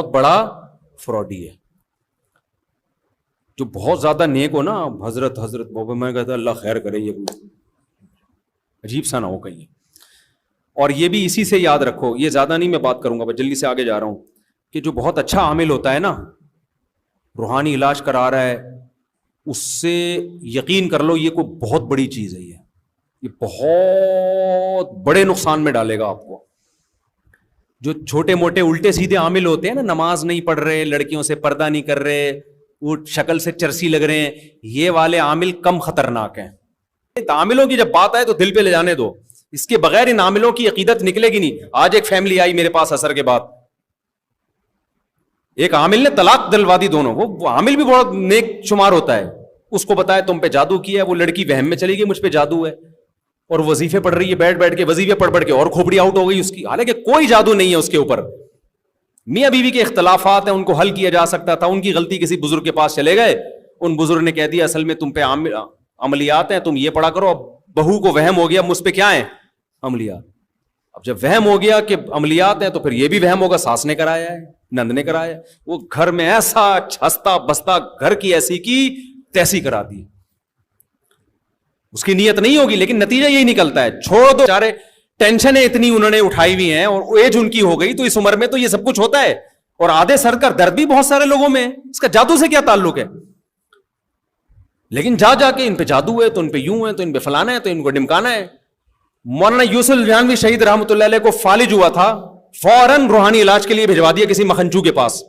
بہت بڑا فراڈی ہے. جو بہت زیادہ نیک ہو نا, حضرت بابا, میں کہتا اللہ خیر کرے, یہ عجیب سا نہ ہو کہیں. اور یہ بھی اسی سے یاد رکھو, یہ زیادہ نہیں میں بات کروں گا, بس جلدی سے آگے جا رہا ہوں, کہ جو بہت اچھا عامل ہوتا ہے نا, روحانی علاج کرا رہا ہے, اس سے یقین کر لو یہ کوئی بہت بڑی چیز ہے. یہ بہت بڑے نقصان میں ڈالے گا آپ کو. جو چھوٹے موٹے الٹے سیدھے عامل ہوتے ہیں نا, نماز نہیں پڑھ رہے, لڑکیوں سے پردہ نہیں کر رہے, وہ شکل سے چرسی لگ رہے ہیں, یہ والے عامل کم خطرناک ہیں. عاملوں کی جب بات آئے تو دل پہ لے جانے دو, اس کے بغیر ان عاملوں کی عقیدت نکلے گی نہیں. آج ایک فیملی آئی میرے پاس عصر کے بعد, ایک عامل نے طلاق دلوا دی دونوں. وہ عامل بھی بہت نیک شمار ہوتا ہے. اس کو بتایا تم پہ جادو کیا ہے, وہ لڑکی وہم میں چلی گئی مجھ پہ جادو ہے, اور وظیفے پڑھ رہی ہے, بیٹھ کے وظیفے پڑھ کے اور کھوپڑی آؤٹ ہو گئی اس کی, حالانکہ کوئی جادو نہیں ہے اس کے اوپر. میاں بیوی کے اختلافات ہیں, ان کو حل کیا جا سکتا تھا. ان کی غلطی, کسی بزرگ کے پاس چلے گئے, ان بزرگ نے کہہ دیا اصل میں تم پہ عملیات ہیں, تم یہ پڑھا کرو. اب بہو کو وہم ہو گیا مجھ پہ کیا ہے, عملیات. اب جب وہم ہو گیا کہ عملیات ہیں تو پھر یہ بھی وہم ہوگا ساس نے کرایا ہے, نند نے کرایا. وہ گھر میں ایسا چھستا بستا, گھر کی ایسی کی تیسی کرا دی. اس کی نیت نہیں ہوگی, لیکن نتیجہ یہی نکلتا ہے. چھوڑ دو, چارے ٹینشنیں اتنی انہوں نے اٹھائی ہوئی ہیں, اور ایج ان کی ہو گئی, تو اس عمر میں تو یہ سب کچھ ہوتا ہے. اور آدھے سر کا درد بھی بہت سارے لوگوں میں, اس کا جادو سے کیا تعلق ہے. لیکن جا کے ان پہ جادو ہے, تو ان پہ یوں ہے, تو ان پہ فلانا ہے, تو ان کو ڈمکانا ہے. مولانا یوسف الجہانوی شہید رحمۃ اللہ علیہ کو فالج ہوا تھا, فوراً روحانی علاج کے لیے بھجوا دیا کسی مکھنچو کے پاس.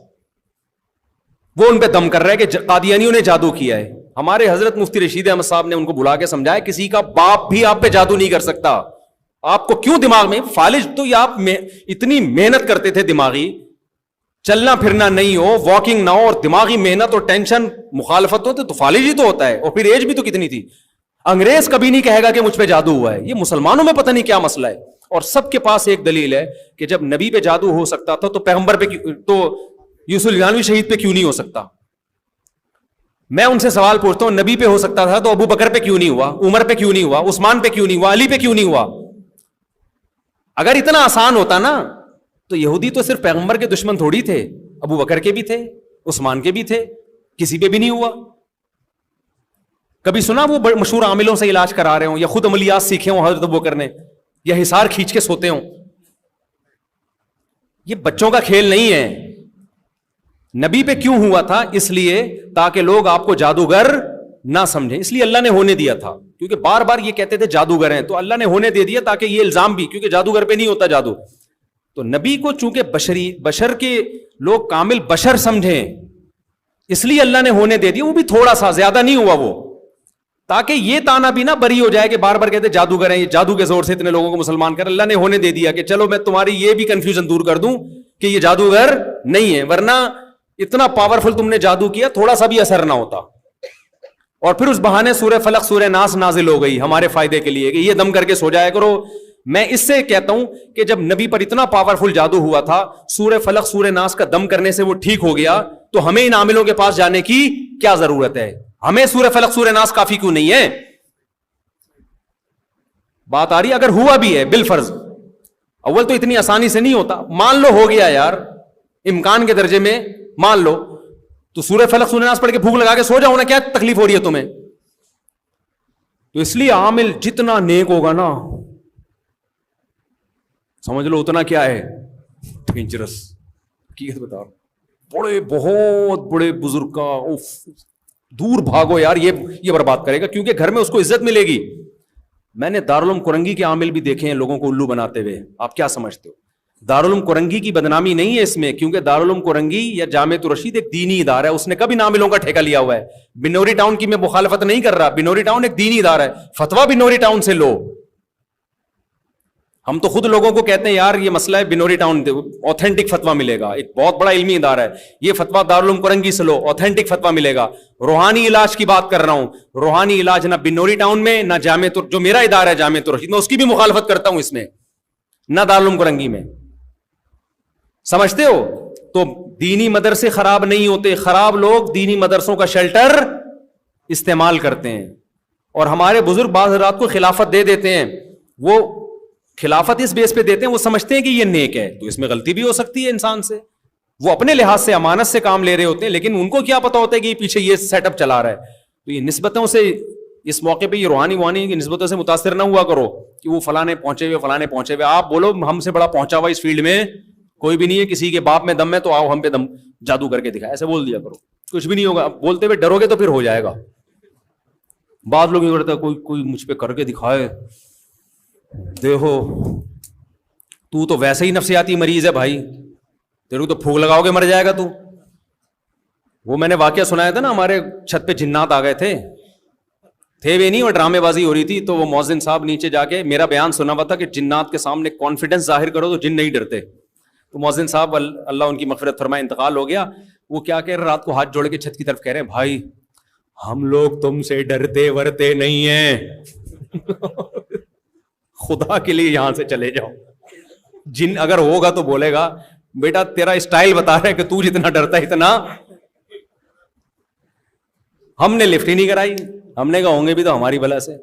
وہ ان پہ دم کر رہا ہے کہ قادیانیوں نے جادو کیا ہے. ہمارے حضرت مفتی رشید احمد صاحب نے ان کو بلا کے سمجھایا, کسی کا باپ بھی آپ پہ جادو نہیں کر سکتا. آپ کو کیوں دماغ میں فالج, تو یہ آپ اتنی محنت کرتے تھے دماغی, چلنا پھرنا نہیں ہو, واکنگ نہ ہو, اور دماغی محنت اور ٹینشن مخالفت ہوتے تو فالج ہی تو ہوتا ہے. اور پھر ایج بھی تو کتنی تھی. انگریز کبھی نہیں کہے گا کہ مجھ پہ جادو ہوا ہے. یہ مسلمانوں میں پتہ نہیں کیا مسئلہ ہے. اور سب کے پاس ایک دلیل ہے کہ جب نبی پہ جادو ہو سکتا تھا تو پیغمبر پہ, تو یوسف الجہانوی شہید پہ کیوں نہیں ہو سکتا. میں ان سے سوال پوچھتا ہوں, نبی پہ ہو سکتا تھا تو ابو بکر پہ کیوں نہیں ہوا, عمر پہ کیوں نہیں ہوا, عثمان پہ کیوں نہیں ہوا, علی پہ کیوں نہیں ہوا. اگر اتنا آسان ہوتا نا تو یہودی تو صرف پیغمبر کے دشمن تھوڑی تھے, ابو بکر کے بھی تھے, عثمان کے بھی تھے, کسی پہ بھی نہیں ہوا. کبھی سنا وہ مشہور عاملوں سے علاج کرا رہے ہوں, یا خود عملیات سیکھے ہوں حضرت ابو بکر نے, یا حصار کھینچ کے سوتے ہوں. یہ بچوں کا کھیل نہیں ہے. نبی پہ کیوں ہوا تھا؟ اس لیے تاکہ لوگ آپ کو جادوگر نہ سمجھیں. اس لیے اللہ نے ہونے دیا تھا, کیونکہ بار بار یہ کہتے تھے جادوگر ہیں, تو اللہ نے ہونے دے دیا تاکہ یہ الزام بھی, کیونکہ جادوگر پہ نہیں ہوتا جادو. تو نبی کو چونکہ بشر کے لوگ کامل بشر سمجھیں, اس لیے اللہ نے ہونے دے دیا. وہ بھی تھوڑا سا, زیادہ نہیں ہوا وہ, تاکہ یہ تانا بھی نہ بری ہو جائے کہ بار بار کہتے جادوگر ہیں, یہ جادو کے زور سے اتنے لوگوں کو مسلمان کر. اللہ نے ہونے دے دیا کہ چلو میں تمہاری یہ بھی کنفیوژن دور کر دوں کہ یہ جادوگر نہیں ہے, ورنہ اتنا پاورفل تم نے جادو کیا, تھوڑا سا بھی اثر نہ ہوتا. اور پھر اس بہانے سورہ فلق سورہ ناس نازل ہو گئی ہمارے فائدے کے لیے کہ یہ دم کر کے سو جایا کرو. میں اس سے کہتا ہوں کہ جب نبی پر اتنا پاورفل جادو ہوا تھا, سورہ فلق سورہ ناس کا دم کرنے سے وہ ٹھیک ہو گیا, تو ہمیں ان عاملوں کے پاس جانے کی کیا ضرورت ہے؟ ہمیں سورہ فلق سورہ ناس کافی کیوں نہیں ہے؟ بات آ رہی ہے. اگر ہوا بھی ہے بالفرض, اول تو اتنی آسانی سے نہیں ہوتا, مان لو ہو گیا یار, امکان کے درجے میں مان لو, تو سورہ فلق سورہ ناس پڑھ کے بھوک لگا کے سو جاؤ نا, کیا تکلیف ہو رہی ہے تمہیں؟ تو اس لیے عامل جتنا نیک ہوگا نا, سمجھ لو اتنا کیا ہے, ڈینجرس. حقیقت بتا, بڑے بہت بڑے بزرگ کا دور بھاگو یار, یہ برباد کرے گا, کیونکہ گھر میں اس کو عزت ملے گی. میں نے دارالعلوم کرنگی کے عامل بھی دیکھے ہیں لوگوں کو الو بناتے ہوئے. آپ کیا سمجھتے ہو؟ دارالعلوم کرنگی کی بدنامی نہیں ہے اس میں, کیونکہ دارالعلوم کرنگی یا جامعۃ الرشید ایک دینی ادارہ ہے, اس نے کبھی عاملوں کا ٹھیکہ لیا ہوا ہے. بنوری ٹاؤن کی میں مخالفت نہیں کر رہا, بنوری ٹاؤن ایک دینی ادارہ ہے, فتویٰ بنوری ٹاؤن سے لو. ہم تو خود لوگوں کو کہتے ہیں یار یہ مسئلہ ہے بنوری ٹاؤن, اوتھینٹک فتویٰ ملے گا, ایک بہت بڑا علمی ادارہ ہے, یہ فتویٰ دارالعلوم کرنگی سے لو, اوتھینٹک فتویٰ ملے گا. روحانی علاج کی بات کر رہا ہوں, روحانی علاج نہ بنوری ٹاؤن میں, نہ جامعۃ, جو میرا ادارہ ہے جامعۃ الرشید, میں اس کی بھی مخالفت کرتا ہوں اس میں, نہ دارالعلوم کرنگی میں. سمجھتے ہو؟ تو دینی مدرسے خراب نہیں ہوتے, خراب لوگ دینی مدرسوں کا شیلٹر استعمال کرتے ہیں. اور ہمارے بزرگ بعض رات کو خلافت دے دیتے ہیں, وہ خلافت اس بیس پہ دیتے ہیں, وہ سمجھتے ہیں کہ یہ نیک ہے, تو اس میں غلطی بھی ہو سکتی ہے انسان سے, وہ اپنے لحاظ سے امانت سے کام لے رہے ہوتے ہیں, لیکن ان کو کیا پتا ہوتا ہے کہ پیچھے یہ سیٹ اپ چلا رہا ہے. تو یہ نسبتوں سے اس موقع پہ یہ روحانی وانی کی نسبتوں سے متاثر نہ ہوا کرو کہ وہ فلانے پہنچے ہوئے. آپ بولو ہم سے بڑا پہنچا ہوا اس فیلڈ میں کوئی بھی نہیں ہے, کسی کے باپ میں دم ہے تو آؤ ہم پہ دم جادو کر کے دکھائے, ایسے بول دیا کرو, کچھ بھی نہیں ہوگا. بولتے ہوئے ڈرو گے تو پھر ہو جائے گا. بعض لوگ یہ کرتے ہیں کوئی مجھ پہ کر کے دکھائے, دیکھو تو ویسے ہی نفسیاتی مریض ہے بھائی, تیرے کو تو پھونک لگاؤ گے مر جائے گا تو. وہ میں نے واقعہ سنایا تھا نا, ہمارے چھت پہ جنات آ گئے تھے وہ نہیں, وہ ڈرامے بازی ہو رہی تھی. تو وہ مؤذن صاحب نیچے جا کے میرا بیان سنا ہوا تھا کہ جنات کے سامنے کانفیڈنس ظاہر کرو تو جن نہیں ڈرتے. تو مؤذن صاحب اللہ ان کی مغفرت فرمائے انتقال ہو گیا. وہ کیا کہہ رہے, رات کو ہاتھ جوڑ کے چھت کی طرف کہہ رہے ہیں, بھائی ہم لوگ تم سے ڈرتے ورتے نہیں ہیں, خدا کے لیے یہاں سے چلے جاؤ. جن اگر ہوگا تو بولے گا بیٹا تیرا اسٹائل بتا رہا ہے کہ تو جتنا ڈرتا ہے اتنا. ہم نے لفٹ ہی نہیں کرائی, ہم نے کہا ہوں گے بھی تو ہماری بلا سے,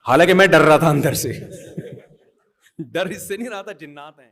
حالانکہ میں ڈر رہا تھا اندر سے. ڈر اس سے نہیں رہا تھا, جنات ہیں.